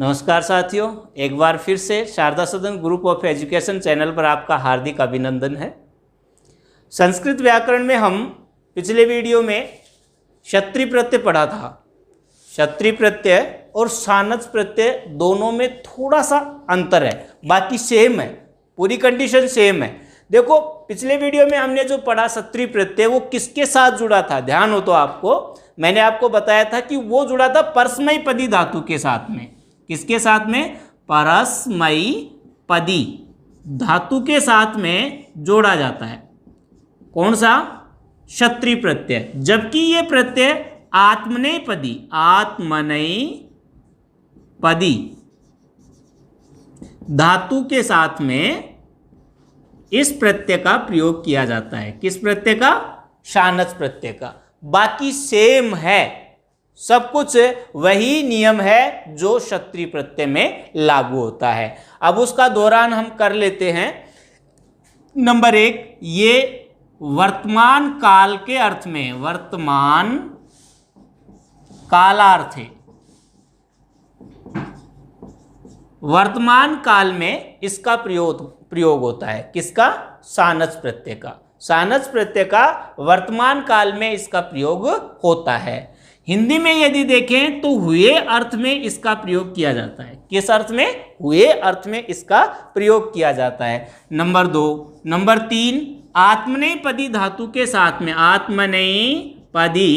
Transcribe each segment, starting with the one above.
नमस्कार साथियों, एक बार फिर से शारदा सदन ग्रुप ऑफ एजुकेशन चैनल पर आपका हार्दिक अभिनंदन है। संस्कृत व्याकरण में हम पिछले वीडियो में क्षत्रिय प्रत्यय पढ़ा था। क्षत्रिय प्रत्यय और सानच प्रत्यय दोनों में थोड़ा सा अंतर है, बाकी सेम है, पूरी कंडीशन सेम है। देखो पिछले वीडियो में हमने जो पढ़ा क्षत्रिय प्रत्यय वो किसके साथ जुड़ा था, ध्यान हो तो आपको मैंने आपको बताया था कि वो जुड़ा था परस्मैपदी धातु के साथ में। किसके साथ में? परस्मैपदी धातु के साथ में जोड़ा जाता है। कौन सा? क्षत्रिय प्रत्यय। जबकि ये प्रत्यय आत्मनेपदी धातु के साथ में इस प्रत्यय का प्रयोग किया जाता है। किस प्रत्यय का? शानच प्रत्यय का। बाकी सेम है, सब कुछ वही नियम है जो क्षत्रिय प्रत्यय में लागू होता है। अब उसका दोहरान हम कर लेते हैं। नंबर 1, ये वर्तमान काल के अर्थ में, वर्तमान कालार्थ है। वर्तमान काल में इसका प्रयोग होता है। किसका? सानच प्रत्यय का। सानच प्रत्यय का वर्तमान काल में इसका प्रयोग होता है। हिंदी में यदि देखें तो हुए अर्थ में इसका प्रयोग किया जाता है। किस अर्थ में? हुए अर्थ में इसका प्रयोग किया जाता है। नंबर 2। नंबर 3, आत्मनेपदी धातु के साथ में, आत्मनेपदी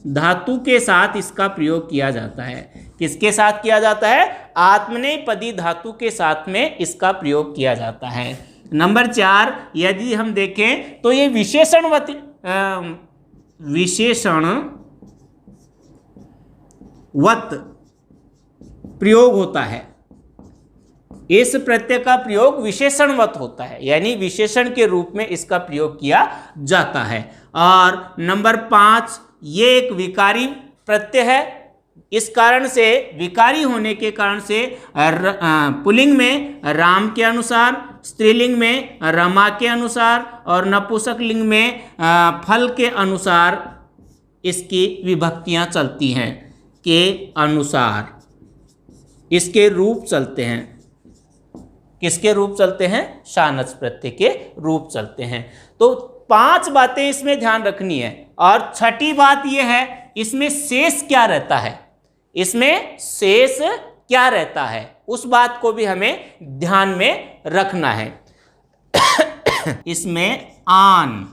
धातु के साथ इसका प्रयोग किया जाता है। किसके साथ किया जाता है? आत्मनेपदी धातु के साथ में इसका प्रयोग किया जाता है। नंबर 4, यदि हम देखें तो ये विशेषणवत प्रयोग होता है। इस प्रत्यय का प्रयोग विशेषणवत होता है, यानी विशेषण के रूप में इसका प्रयोग किया जाता है। और नंबर 5, ये एक विकारी प्रत्यय है। इस कारण से, विकारी होने के कारण से पुल्लिंग में राम के अनुसार, स्त्रीलिंग में रमा के अनुसार और नपुंसक लिंग में फल के अनुसार इसकी विभक्तियां चलती हैं। के अनुसार इसके रूप चलते हैं। किसके रूप चलते हैं? शानच प्रत्यय के रूप चलते हैं। तो 5 बातें इसमें ध्यान रखनी है। और छठी बात यह है, इसमें शेष क्या रहता है? इसमें शेष क्या रहता है, उस बात को भी हमें ध्यान में रखना है। इसमें आन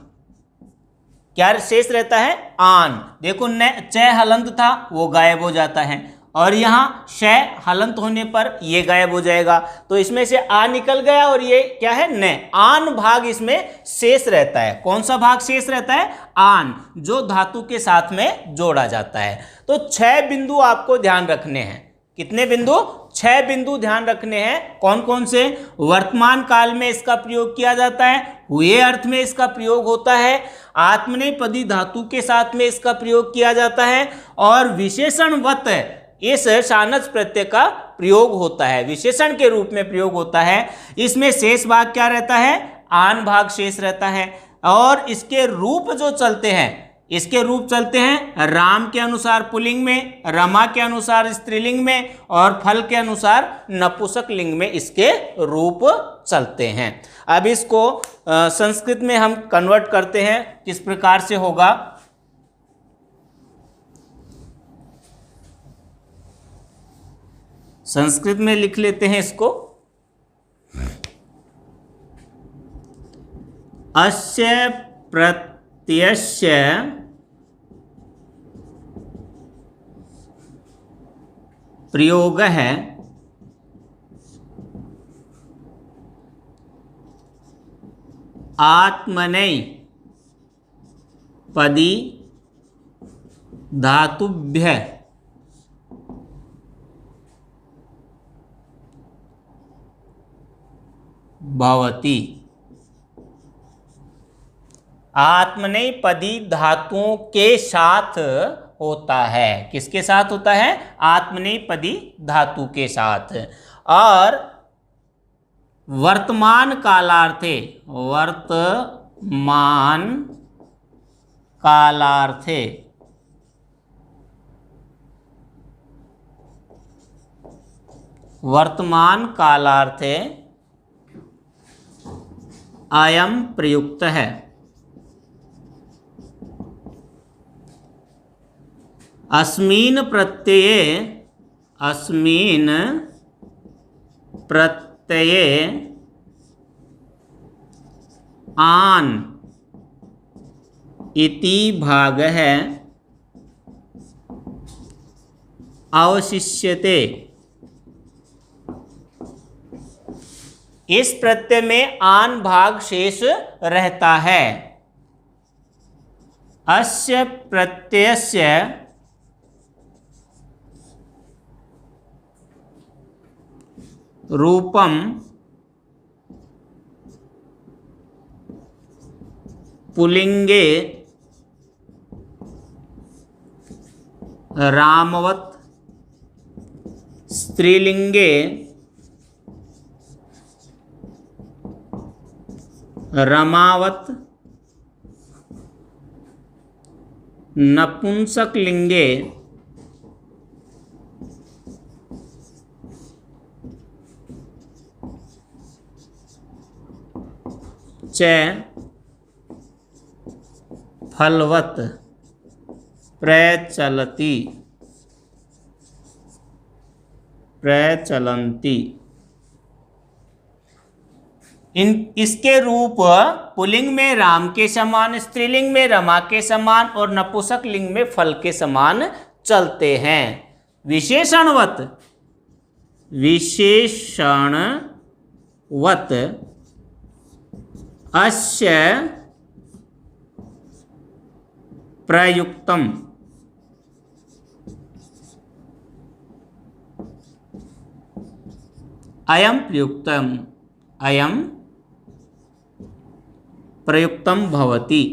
क्या शेष रहता है? आन। देखो च हलंत था, वो गायब हो जाता है, और यहाँ श हलंत होने पर ये गायब हो जाएगा। तो इसमें से आ निकल गया और ये क्या है? न। आन भाग इसमें शेष रहता है। कौन सा भाग शेष रहता है? आन, जो धातु के साथ में जोड़ा जाता है। तो 6 बिंदु आपको ध्यान रखने हैं। कितने बिंदु? 6 बिंदु ध्यान रखने हैं। कौन कौन से? वर्तमान काल में इसका प्रयोग किया जाता है, हुए अर्थ में इसका प्रयोग होता है, आत्मनेपदी धातु के साथ में इसका प्रयोग किया जाता है, और विशेषणवत इस शानच प्रत्यय का प्रयोग होता है, विशेषण के रूप में प्रयोग होता है। इसमें शेष भाग क्या रहता है? आन भाग शेष रहता है। और इसके रूप जो चलते हैं, इसके रूप चलते हैं राम के अनुसार पुल्लिंग में, रमा के अनुसार स्त्रीलिंग में, और फल के अनुसार नपुंसक लिंग में इसके रूप चलते हैं। अब इसको संस्कृत में हम कन्वर्ट करते हैं। किस प्रकार से होगा? संस्कृत में लिख लेते हैं इसको। अस्य प्रत्ययस्य प्रयोग है आत्मनेपदी धातुभ्यः भवति। आत्मनेपदी धातुओं के साथ होता है। किसके साथ होता है? आत्मनेपदी धातु के साथ। और वर्तमान कालार्थे, वर्तमान कालार्थे वर्तमान कालार्थे अयम प्रयुक्त है। अस्मिन् प्रत्यये आन इति भागः अवशिष्यते। इस प्रत्यय में आन भाग शेष रहता है। अस्य प्रत्ययस्य रूपम पुल्लिंगे रामवत, स्त्रीलिंगे रमावत, नपुंसकलिंगे च फलवत प्रचलति प्रचलन्ति। इसके रूप पुल्लिंग में राम के समान, स्त्रीलिंग में रमा के समान और नपुंसक लिंग में फल के समान चलते हैं। विशेषणवत अस्य प्रयुक्तम अयम प्रयुक्तम भवति।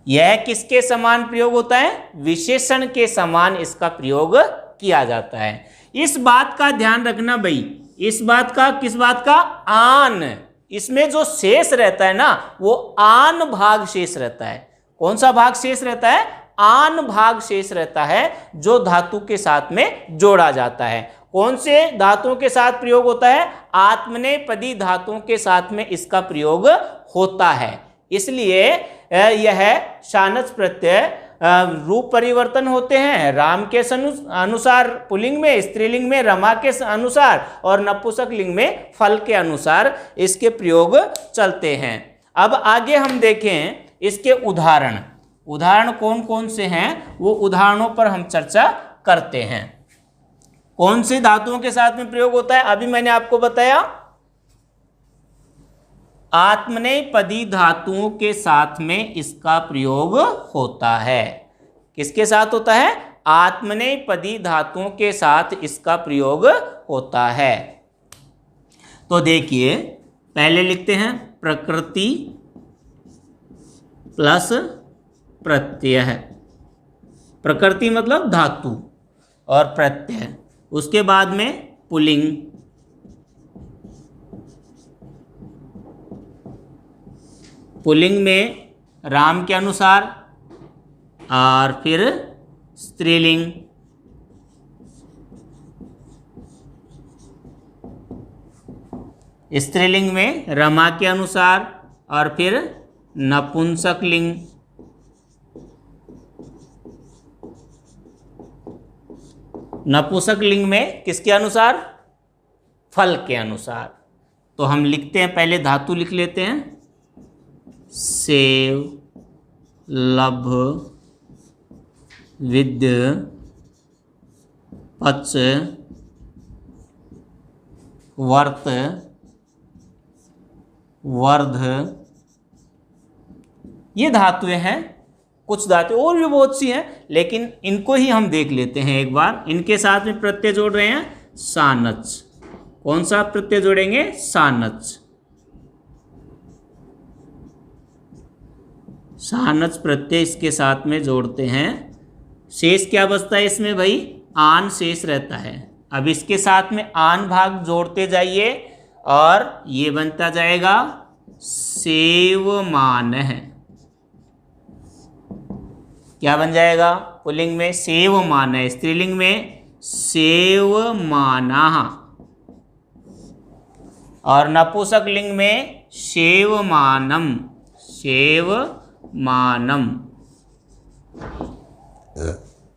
यह किसके समान प्रयोग होता है? विशेषण के समान इसका प्रयोग किया जाता है। इस बात का ध्यान रखना भाई, इस बात का, किस बात का? आन। इसमें जो शेष रहता है ना, वो आन भाग शेष रहता है। कौन सा भाग शेष रहता है? आन भाग शेष रहता है, जो धातु के साथ में जोड़ा जाता है। कौन से धातुओं के साथ प्रयोग होता है? आत्मनेपदी धातुओं के साथ में इसका प्रयोग होता है। इसलिए यह शानच प्रत्यय रूप परिवर्तन होते हैं। राम के अनुसार पुल्लिंग में, स्त्रीलिंग में रमा के अनुसार और नपुंसक लिंग में फल के अनुसार इसके प्रयोग चलते हैं। अब आगे हम देखें इसके उदाहरण कौन कौन से हैं, वो उदाहरणों पर हम चर्चा करते हैं। कौन से धातुओं के साथ में प्रयोग होता है? अभी मैंने आपको बताया, आत्मनेपदी धातुओं के साथ में इसका प्रयोग होता है। किसके साथ होता है? आत्मनेपदी धातुओं के साथ इसका प्रयोग होता है। तो देखिए, पहले लिखते हैं प्रकृति प्लस प्रत्यय। प्रकृति मतलब धातु और प्रत्यय, उसके बाद में पुल्लिंग, पुल्लिंग में राम के अनुसार और फिर स्त्रीलिंग, स्त्रीलिंग में रमा के अनुसार और फिर नपुंसक लिंग, नपुंसक लिंग में किसके अनुसार? फल के अनुसार। तो हम लिखते हैं, पहले धातु लिख लेते हैं। सेव, लभ, विद्य, पच, वर्त, वर्ध, ये धातुएं हैं। कुछ धातुएं और भी बहुत सी हैं, लेकिन इनको ही हम देख लेते हैं एक बार। इनके साथ में प्रत्यय जोड़ रहे हैं सानच। कौन सा प्रत्यय जोड़ेंगे? सानच। सानच प्रत्यय इसके साथ में जोड़ते हैं। शेष क्या बचता है इसमें भाई? आन शेष रहता है। अब इसके साथ में आन भाग जोड़ते जाइए और ये बनता जाएगा सेवमान है। क्या बन जाएगा? पुल्लिंग में सेवमान है, स्त्रीलिंग में सेवमानाः, और नपुंसकलिंग में सेवमानम, सेवमानम।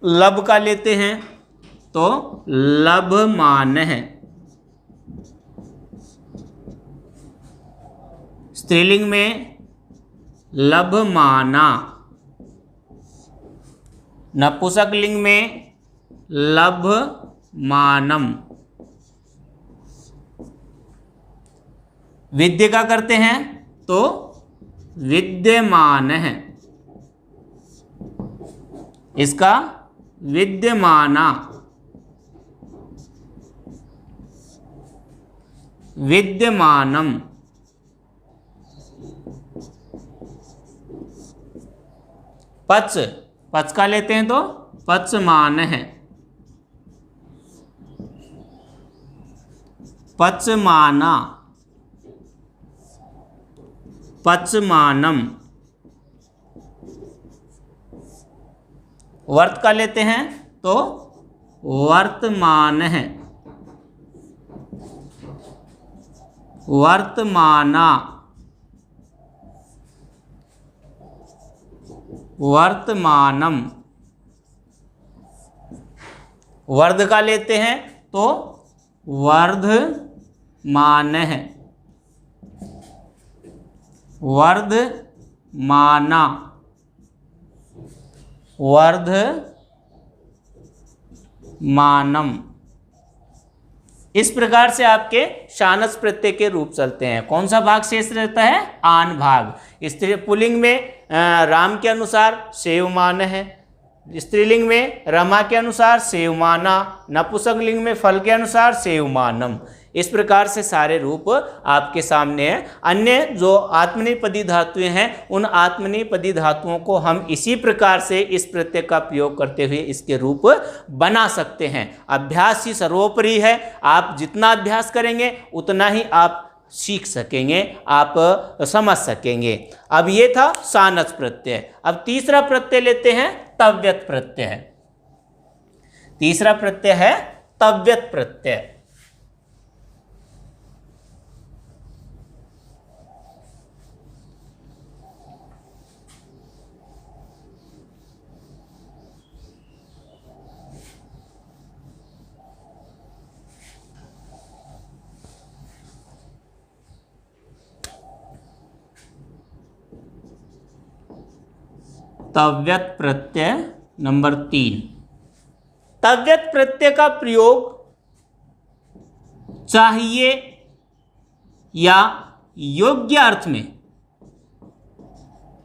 लब का लेते हैं तो लभमान है। स्त्रीलिंग में लभमाना, नपुंसकलिंग में लभमानम। विद्य का करते हैं तो विद्यमान है, इसका विद्यमाना, विद्यमानम। पच, पच का लेते हैं तो पचमान है, पचमाना, पचमानम। वर्त का लेते हैं तो वर्तमान है, वर्तमाना, वर्तमानम। वर्ध का लेते हैं तो वर्धमान है, वर्धमाना, वर्धमानम। इस प्रकार से आपके शानच प्रत्यय के रूप चलते हैं। कौन सा भाग शेष रहता है? आन भाग। स्त्री पुल्लिंग में राम के अनुसार सेवमान है, स्त्रीलिंग में रमा के अनुसार सेवमाना, नपुंसकलिंग में फल के अनुसार सेवमानम। इस प्रकार से सारे रूप आपके सामने हैं। अन्य जो आत्मनेपदी धातुएं हैं उन आत्मनेपदी धातुओं को हम इसी प्रकार से इस प्रत्यय का प्रयोग करते हुए इसके रूप बना सकते हैं। अभ्यास ही सर्वोपरि है। आप जितना अभ्यास करेंगे उतना ही आप सीख सकेंगे, आप समझ सकेंगे। अब ये था शानच प्रत्यय। अब तीसरा प्रत्यय लेते हैं तव्यत् प्रत्यय। तीसरा प्रत्यय है तव्यत् प्रत्यय। तव्यत् प्रत्यय नंबर 3। तव्यत् प्रत्यय का प्रयोग चाहिए या योग्य अर्थ में,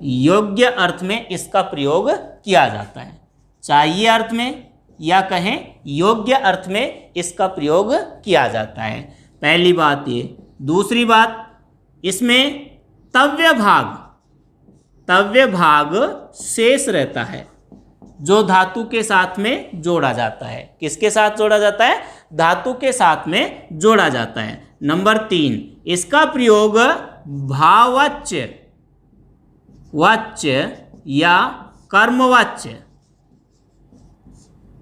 योग्य अर्थ में इसका प्रयोग किया जाता है। चाहिए अर्थ में या कहें योग्य अर्थ में इसका प्रयोग किया जाता है। पहली बात ये। दूसरी बात, इसमें तव्य भाग शेष रहता है जो धातु के साथ में जोड़ा जाता है। किसके साथ जोड़ा जाता है? धातु के साथ में जोड़ा जाता है। नंबर 3, इसका प्रयोग भाववाच्य, वाच्य या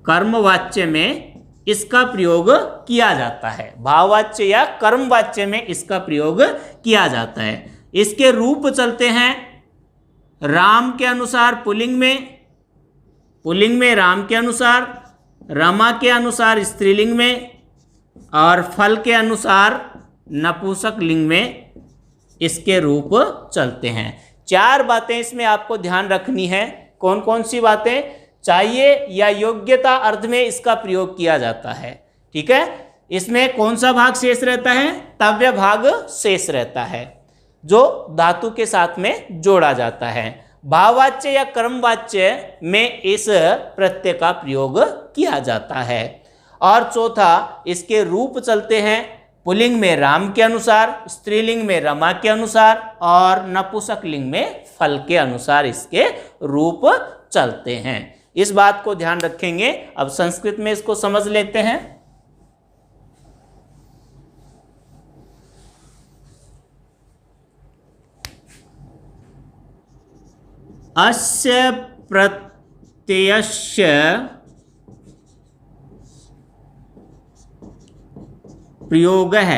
कर्मवाच्य में इसका प्रयोग किया जाता है। भाववाच्य या कर्मवाच्य में इसका प्रयोग किया जाता है। इसके रूप चलते हैं राम के अनुसार पुल्लिंग में राम के अनुसार, रमा के अनुसार स्त्रीलिंग में, और फल के अनुसार नपुंसक लिंग में इसके रूप चलते हैं। 4 बातें इसमें आपको ध्यान रखनी है। कौन कौन सी बातें? चाहिए या योग्यता अर्थ में इसका प्रयोग किया जाता है। ठीक है। इसमें कौन सा भाग शेष रहता है? तव्य भाग शेष रहता है जो धातु के साथ में जोड़ा जाता है। भाववाच्य या कर्मवाच्य में इस प्रत्यय का प्रयोग किया जाता है। और चौथा, इसके रूप चलते हैं पुल्लिंग में राम के अनुसार, स्त्रीलिंग में रमा के अनुसार, और नपुंसक लिंग में फल के अनुसार इसके रूप चलते हैं। इस बात को ध्यान रखेंगे। अब संस्कृत में इसको समझ लेते हैं। अस्य प्रत्ययस्य प्रयोगः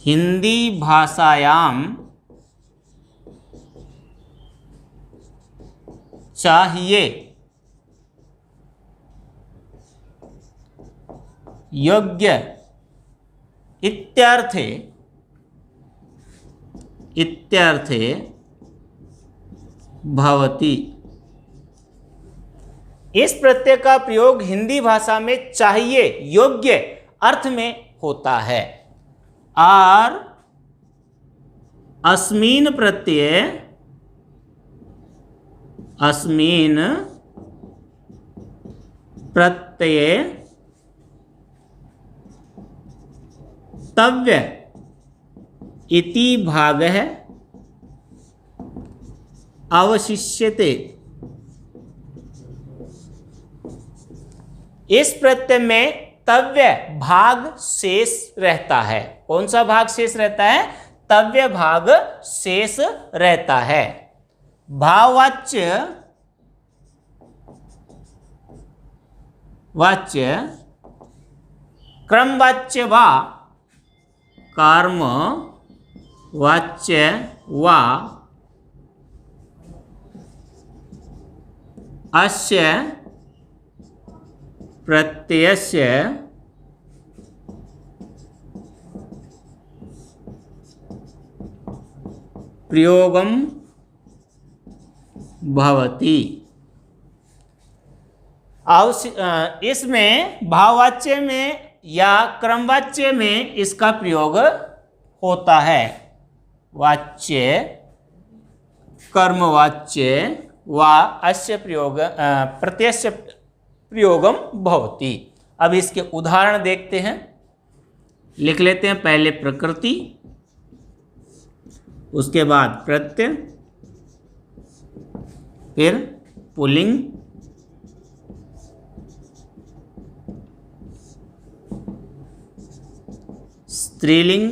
हिंदी भाषायां चाहिए योग्य इत्यर्थे भवति। इस प्रत्यय का प्रयोग हिंदी भाषा में चाहिए योग्य अर्थ में होता है। और अस्मिन् प्रत्यय तव्य इति भागः अवशिष्यते। इस प्रत्यय में तव्य भाग शेष रहता है। कौन सा भाग शेष रहता है? तव्य भाग शेष रहता है। भाववाच्य क्रमवाच्य वा कर्म वाच्य वा अस्य प्रत्ययस्य प्रयोगम भवति। इसमें भाववाच्य में या क्रमवाच्य में इसका प्रयोग होता है। वाच्य कर्मवाच्य वा अस्य प्रत्ययस्य प्रयोगम भवति। अब इसके उदाहरण देखते हैं। लिख लेते हैं पहले प्रकृति, उसके बाद प्रत्यय, फिर पुल्लिंग, स्त्रीलिंग,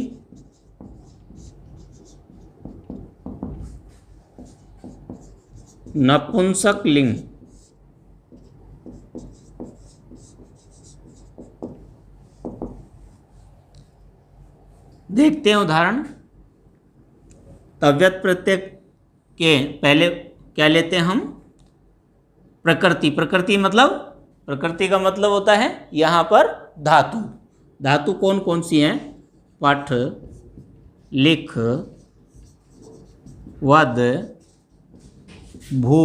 नपुंसक लिंग। देखते हैं उदाहरण। तव्यत प्रत्यय के पहले क्या लेते हैं हम? प्रकृति। प्रकृति का मतलब होता है यहाँ पर धातु। धातु कौन कौन सी हैं? पठ, लिख, वद, भू,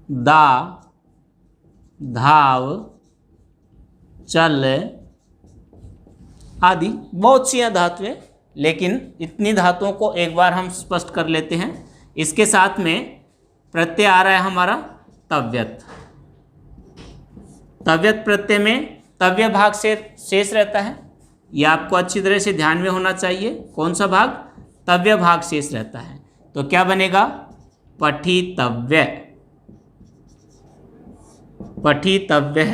दा, धाव, चल आदि। बहुत सी धातुएं, लेकिन इतनी धातुओं को एक बार हम स्पष्ट कर लेते हैं। इसके साथ में प्रत्यय आ रहा है हमारा तव्यत। तव्यत प्रत्यय में तव्य भाग से शेष रहता है। यह आपको अच्छी तरह से ध्यान में होना चाहिए। कौन सा भाग? तव्य भाग शेष रहता है। तो क्या बनेगा? पठितव्य, पठितव्य,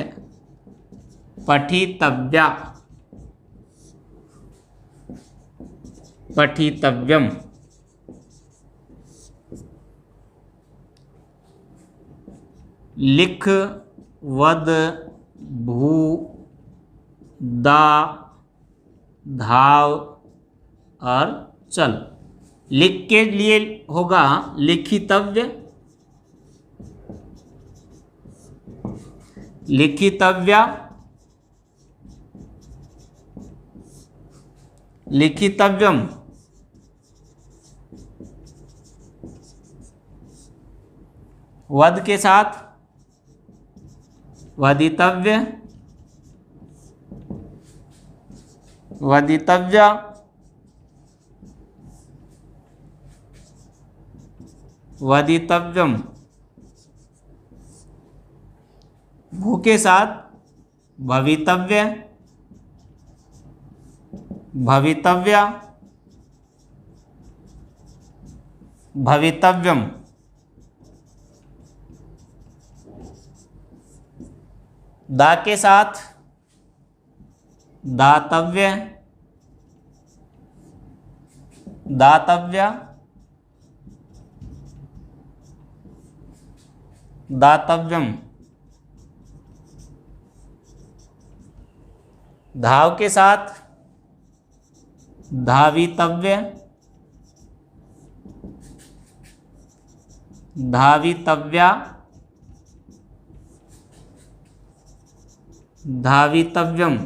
पठितव्या, पठितव्यम। लिख, वद, भू, दा, धाव और चल। लिख के लिए होगा लिखितव्य, लिखितव्या, लिखितव्यम। वद के साथ वदितव्य, वदितव्या, वदितव्यम। भू के साथ भवितव्य, भवितव्या, भवितव्यम। दा के साथ दातव्य, दातव्या, दातव्यम, धाव के साथ धावितव्य, धावितव्या, धावितव्यम,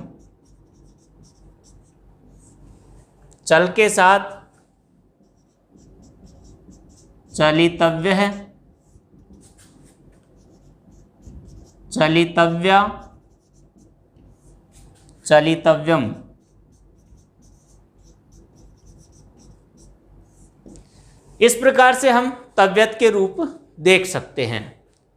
चल के साथ चलितव्य है, चलितव्या, चलितव्यम। इस प्रकार से हम तव्यत के रूप देख सकते हैं।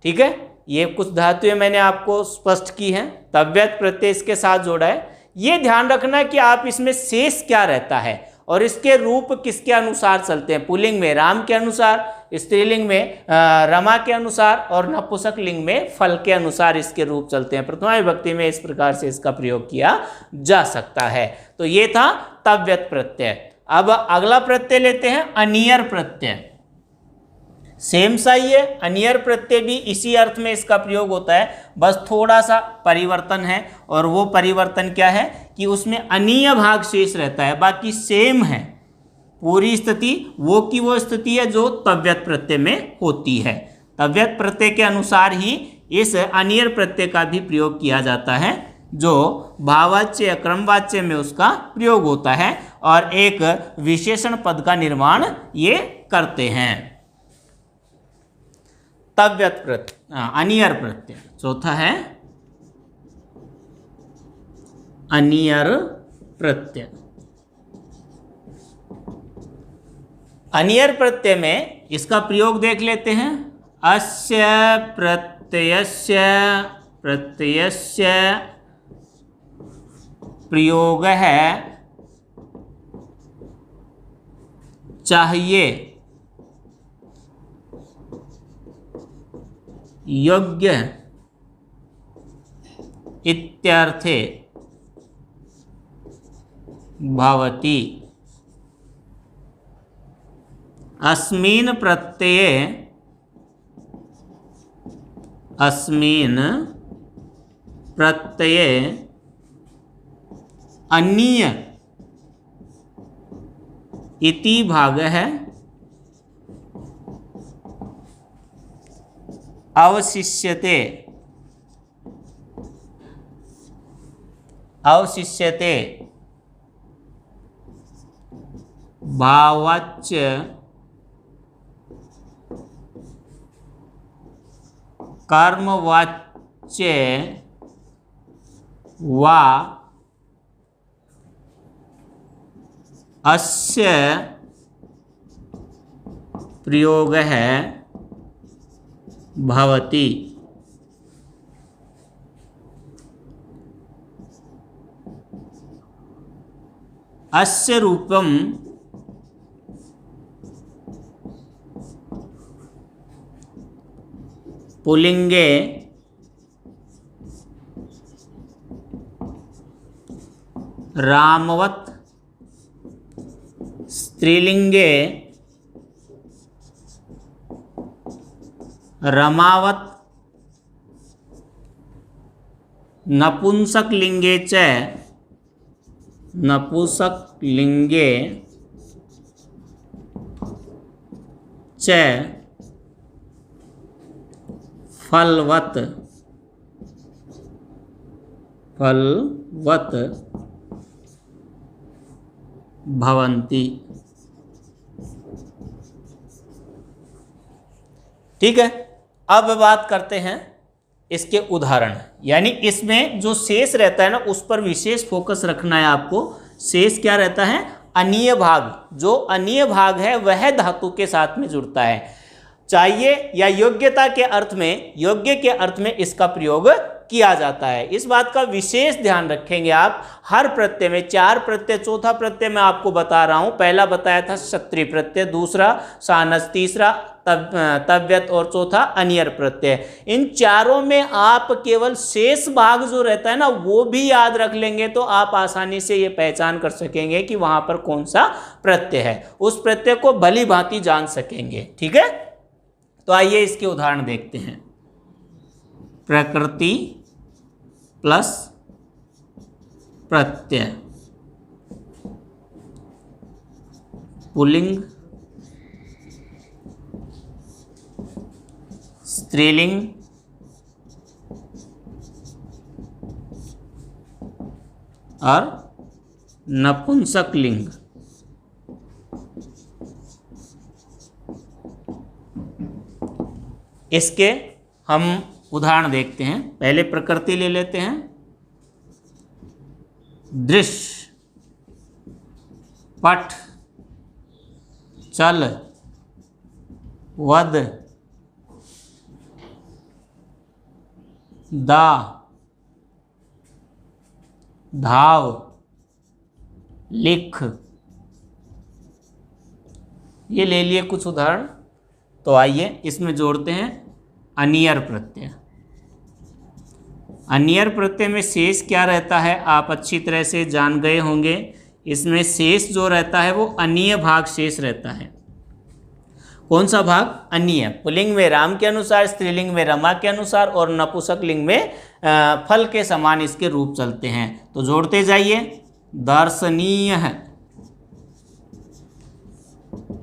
ठीक है, ये कुछ धातुएं मैंने आपको स्पष्ट की हैं, तव्यत प्रत्यय इसके साथ जोड़ा है। ये ध्यान रखना कि आप इसमें शेष क्या रहता है और इसके रूप किसके अनुसार चलते हैं। पुल्लिंग में राम के अनुसार, स्त्रीलिंग में रमा के अनुसार और नपुंसक लिंग में फल के अनुसार इसके रूप चलते हैं। प्रथमा विभक्ति में इस प्रकार से इसका प्रयोग किया जा सकता है। तो ये था तव्यत प्रत्यय। अब अगला प्रत्यय लेते हैं अनियर प्रत्यय। सेम सा ही है, अनियर प्रत्यय भी इसी अर्थ में इसका प्रयोग होता है, बस थोड़ा सा परिवर्तन है। और वो परिवर्तन क्या है कि उसमें अनीय भाग शेष रहता है, बाकी सेम है। पूरी स्थिति वो की वो स्थिति है जो तव्यत प्रत्यय में होती है। तव्यत प्रत्यय के अनुसार ही इस अनियर प्रत्यय का भी प्रयोग किया जाता है, जो भाववाच्य क्रमवाच्य में उसका प्रयोग होता है और एक विशेषण पद का निर्माण ये करते हैं। तव्यत प्रत्यय, अनियर प्रत्यय। चौथा है अनियर प्रत्यय। अनियर प्रत्यय में इसका प्रयोग देख लेते हैं। अस्य प्रत्ययस्य प्रयोग है चाहिए, योग्य इत्यर्थे भवति। अस्मिन् प्रत्यये अनीय इति भागः अवशिष्यते भाववाच्य कर्मवाच्य वा अस्य प्रयोगः भवति। अस्य रूपम पुल्लिंगे रामवत्, स्त्रीलिंगे रमावत्, नपुंसकलिंगे च फलवत् भवन्ति। ठीक है, अब बात करते हैं इसके उदाहरण, यानी इसमें जो शेष रहता है ना उस पर विशेष फोकस रखना है आपको। शेष क्या रहता है? अनीय भाग। जो अनीय भाग है वह धातु के साथ में जुड़ता है। चाहिए या योग्यता के अर्थ में, योग्य के अर्थ में इसका प्रयोग किया जाता है। इस बात का विशेष ध्यान रखेंगे आप। हर प्रत्यय में 4 प्रत्यय, चौथा प्रत्यय मैं आपको बता रहा हूं। पहला बताया था क्षत्रिय प्रत्यय, दूसरा सानस, तीसरा तव्यत और चौथा अनियर प्रत्यय। इन चारों में आप केवल शेष भाग जो रहता है ना वो भी याद रख लेंगे तो आप आसानी से ये पहचान कर सकेंगे कि वहां पर कौन सा प्रत्यय है। उस प्रत्यय को भली भांति जान सकेंगे। ठीक है, तो आइए इसके उदाहरण देखते हैं। प्रकृति प्लस प्रत्यय, पुल्लिंग स्त्रीलिंग और नपुंसक लिंग। इसके हम उदाहरण देखते हैं। पहले प्रकृति ले लेते हैं। दृश्य, पठ, चल, वद, दा, धाव, लिख। ये ले लिए कुछ उदाहरण। तो आइए इसमें जोड़ते हैं अनियर प्रत्यय। अनियर प्रत्यय में शेष क्या रहता है आप अच्छी तरह से जान गए होंगे। इसमें शेष जो रहता है वो अनीय भाग शेष रहता है। कौन सा भाग? अनीय। पुल्लिंग में राम के अनुसार, स्त्रीलिंग में रमा के अनुसार और नपुंसक लिंग में फल के समान इसके रूप चलते हैं। तो जोड़ते जाइए। दर्शनीय है,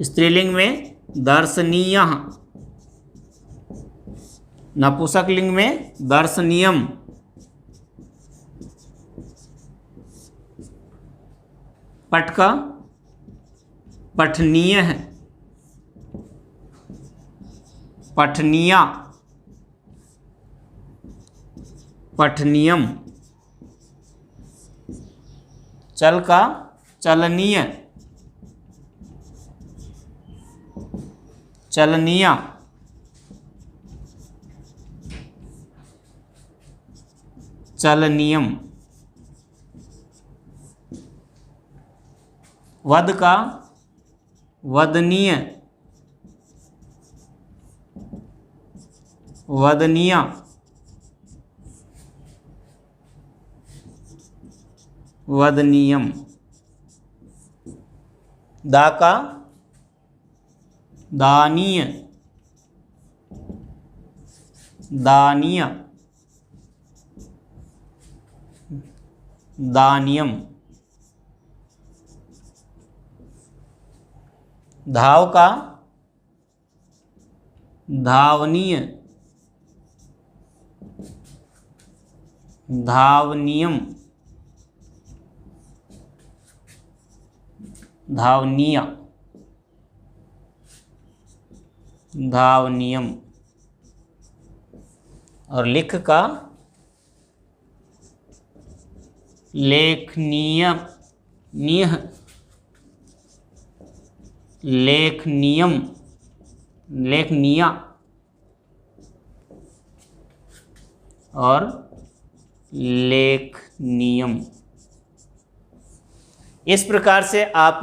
स्त्रीलिंग में दर्शनीय, नपुंसक लिंग में दर्शनीयम, पठ का पठनीय है, पठनीया, पठनीयम, चल का चलनीय, चलनिया, चलनियम, वद का वदनीय, वदनिया, वदनीयम, दा का दानीय, दानिया, दानियम, धाव का धावनीय, धावनीयम, धावनीया, धावनीयम, और लिख का लेखनीय, नियह, लेखनीयम, लेखनीया और लेखनीयम। इस प्रकार से आप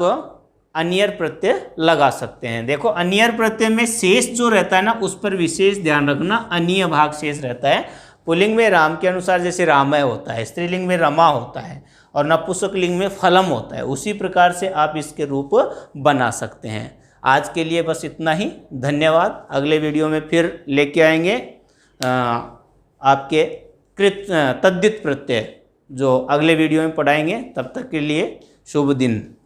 अनियर प्रत्यय लगा सकते हैं। देखो अनियर प्रत्यय में शेष जो रहता है ना उस पर विशेष ध्यान रखना। अनीय भाग शेष रहता है। पुल्लिंग में राम के अनुसार जैसे रामय होता है, स्त्रीलिंग में रमा होता है और नपुंसक लिंग में फलम होता है। उसी प्रकार से आप इसके रूप बना सकते हैं। आज के लिए बस इतना ही। धन्यवाद। अगले वीडियो में फिर लेके आएंगे आपके कृत तद्धित प्रत्यय जो अगले वीडियो में पढ़ाएंगे। तब तक के लिए शुभ दिन।